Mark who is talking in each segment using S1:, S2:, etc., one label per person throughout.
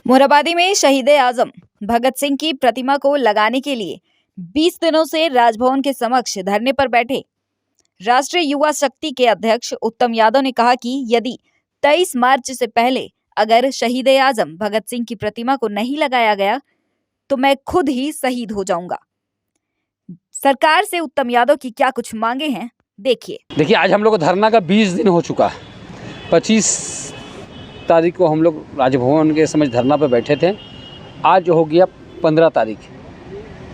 S1: मोरहाबादी में शहीद-ए-आजम भगत सिंह की प्रतिमा को लगाने के लिए 20 दिनों से राजभवन के समक्ष धरने पर बैठे राष्ट्रीय युवा शक्ति के अध्यक्ष उत्तम यादव ने कहा कि यदि 23 मार्च से पहले अगर शहीद-ए-आजम भगत सिंह की प्रतिमा को नहीं लगाया गया तो मैं खुद ही शहीद हो जाऊंगा। सरकार से उत्तम यादव की क्या कुछ मांगे हैं, देखिए।
S2: आज हम लोग को धरना का 20 दिन हो चुका है। 25 तारीख को हम लोग राजभवन के समक्ष धरना पर बैठे थे। आज हो गया 15 तारीख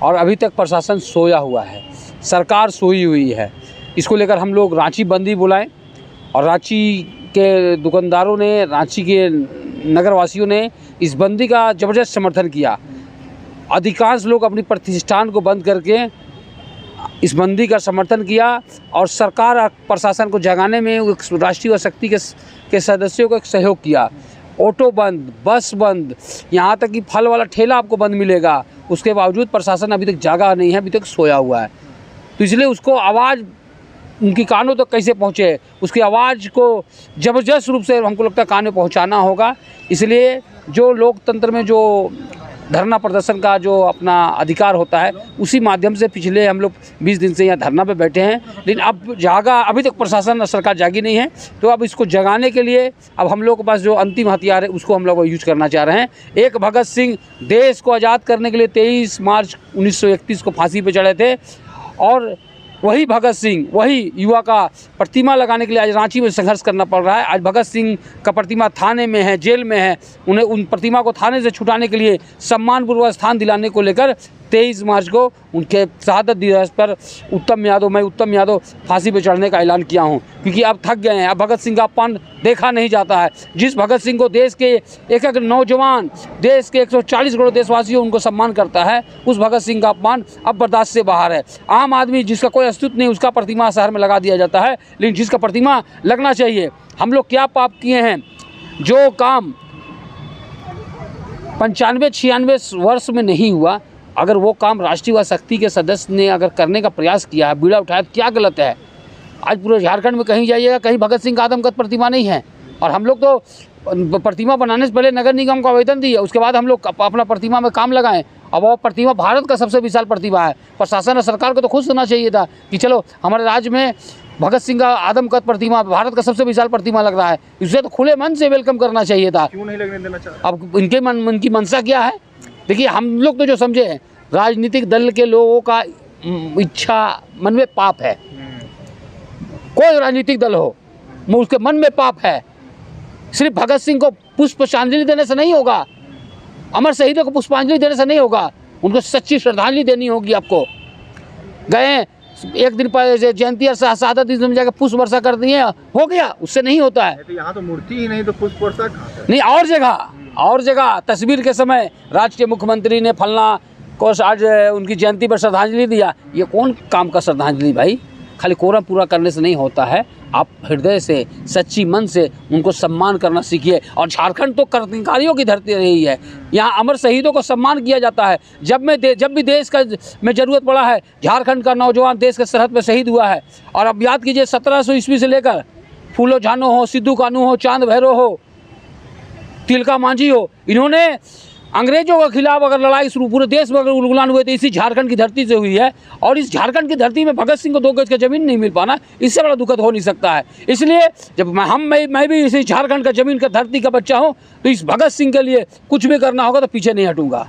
S2: और अभी तक प्रशासन सोया हुआ है, सरकार सोई हुई है। इसको लेकर हम लोग रांची बंदी बुलाए और रांची के दुकानदारों ने, रांची के नगरवासियों ने इस बंदी का ज़बरदस्त समर्थन किया। अधिकांश लोग अपनी प्रतिष्ठान को बंद करके इस बंदी का समर्थन किया और सरकार और प्रशासन को जगाने में राष्ट्रीय शक्ति के सदस्यों को एक सहयोग किया। ऑटो बंद, बस बंद, यहाँ तक कि फल वाला ठेला आपको बंद मिलेगा। उसके बावजूद प्रशासन अभी तक जागा नहीं है, अभी तक सोया हुआ है। तो इसलिए उसको आवाज़ उनकी कानों तक कैसे पहुँचे, उसकी आवाज़ को ज़बरदस्त रूप से हमको लगता है कान में पहुँचाना होगा। इसलिए जो लोकतंत्र में जो धरना प्रदर्शन का जो अपना अधिकार होता है, उसी माध्यम से पिछले हम लोग 20 दिन से यहाँ धरना पे बैठे हैं। लेकिन अब अभी तक प्रशासन और सरकार जागी नहीं है। तो अब इसको जगाने के लिए अब हम लोग के पास जो अंतिम हथियार है उसको हम लोग यूज करना चाह रहे हैं। एक भगत सिंह देश को आज़ाद करने के लिए 23 मार्च 1931 को फांसी पे चढ़े थे और वही भगत सिंह, वही युवा का प्रतिमा लगाने के लिए आज रांची में संघर्ष करना पड़ रहा है। आज भगत सिंह का प्रतिमा थाने में है, जेल में है। उन्हें उन प्रतिमा को थाने से छुटाने के लिए सम्मानपूर्वक स्थान दिलाने को लेकर 23 मार्च को उनके शहादत दिवस पर उत्तम यादव फांसी पर चढ़ने का ऐलान किया हूं, क्योंकि अब थक गए हैं। अब भगत सिंह का अपमान देखा नहीं जाता है। जिस भगत सिंह को देश के एक नौजवान, देश के 140 करोड़ देशवासियों उनको सम्मान करता है, उस भगत सिंह का अपमान अब बर्दाश्त से बाहर है। आम आदमी जिसका कोई अस्तित्व नहीं, उसका प्रतिमा शहर में लगा दिया जाता है, लेकिन जिसका प्रतिमा लगना चाहिए। हम लोग क्या पाप किए हैं? जो काम 95-96 वर्ष में नहीं हुआ, अगर वो काम राष्ट्रीय युवा शक्ति के सदस्य ने अगर करने का प्रयास किया है, बीड़ा उठाया, क्या गलत है? आज पूरे झारखंड में कहीं जाइएगा, कहीं भगत सिंह का आदमकद प्रतिमा नहीं है। और हम लोग तो प्रतिमा बनाने से पहले नगर निगम को आवेदन दिए, उसके बाद हम लोग अपना प्रतिमा में काम लगाएं। अब वो प्रतिमा भारत का सबसे विशाल प्रतिमा है। प्रशासन और सरकार को तो खुश होना चाहिए था कि चलो हमारे राज्य में भगत सिंह का आदमकद प्रतिमा, भारत का सबसे विशाल प्रतिमा लग रहा है। इसे तो खुले मन से वेलकम करना चाहिए था।
S3: क्यों नहीं लगने देना चाहते?
S2: अब इनकी मंशा क्या है? देखिए, हम लोग तो जो समझे हैं, राजनीतिक दल के लोगों का इच्छा मन में पाप है। कोई राजनीतिक दल हो, उसके मन में पाप है। सिर्फ भगत सिंह को पुष्पांजलि देने से नहीं होगा, अमर शहीदों को पुष्पांजलि देने से नहीं होगा, उनको सच्ची श्रद्धांजलि देनी होगी। आपको गए एक दिन पर जयंती और शहादत दिवस में जाकर पुष्प वर्षा कर दिए, हो गया, उससे नहीं होता है।
S3: तो यहाँ तो मूर्ति ही नहीं, तो पुष्प वर्षा
S2: नहीं। और जगह तस्वीर के समय राज्य के मुख्यमंत्री ने फलना को आज उनकी जयंती पर श्रद्धांजलि दिया। ये कौन काम का श्रद्धांजलि भाई? खाली कोरम पूरा करने से नहीं होता है। आप हृदय से, सच्ची मन से उनको सम्मान करना सीखिए। और झारखंड तो क्रांतिकारियों की धरती रही है। यहाँ अमर शहीदों को सम्मान किया जाता है। जब भी देश का में ज़रूरत पड़ा है, झारखंड का नौजवान देश के सरहद पर शहीद हुआ है। और अब याद कीजिए, 1700 ईस्वी से लेकर फूलो झानो हो, सिद्धू कानू हो, चांद भैरव हो, तिलका मांझी हो, इन्होंने अंग्रेजों के खिलाफ अगर लड़ाई शुरू पूरे देश में अगर उलगुलान हुए तो इसी झारखंड की धरती से हुई है। और इस झारखंड की धरती में भगत सिंह को 2 गज का ज़मीन नहीं मिल पाना, इससे बड़ा दुखद हो नहीं सकता है। इसलिए जब मैं भी इसी झारखंड का ज़मीन का धरती का बच्चा हूँ, तो इस भगत सिंह के लिए कुछ भी करना होगा तो पीछे नहीं हटूंगा।